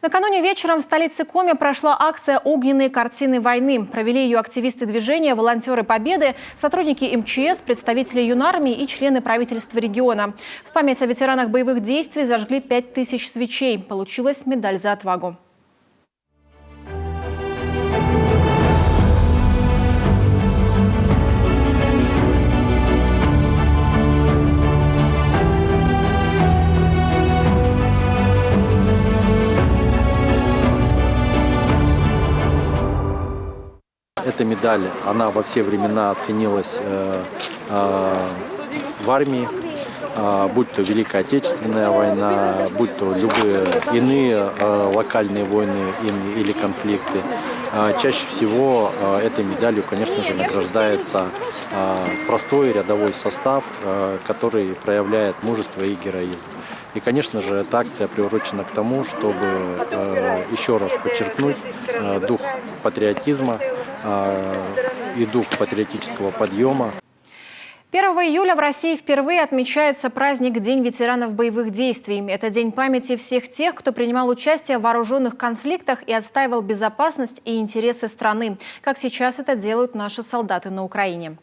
Накануне вечером в столице Коми прошла акция «Огненные картины войны». Провели ее активисты движения, волонтеры Победы, сотрудники МЧС, представители юнармии и члены правительства региона. В память о ветеранах боевых действий зажгли 5000 свечей. Получилась медаль за отвагу. Эта медаль, она во все времена ценилась в армии, будь то Великая Отечественная война, будь то любые иные локальные войны или конфликты. Чаще всего этой медалью, конечно же, награждается простой рядовой состав, который проявляет мужество и героизм. И, конечно же, эта акция приурочена к тому, чтобы еще раз подчеркнуть дух патриотизма и дух патриотического подъема. 1 июля в России впервые отмечается праздник День ветеранов боевых действий. Это день памяти всех тех, кто принимал участие в вооруженных конфликтах и отстаивал безопасность и интересы страны, как сейчас это делают наши солдаты на Украине.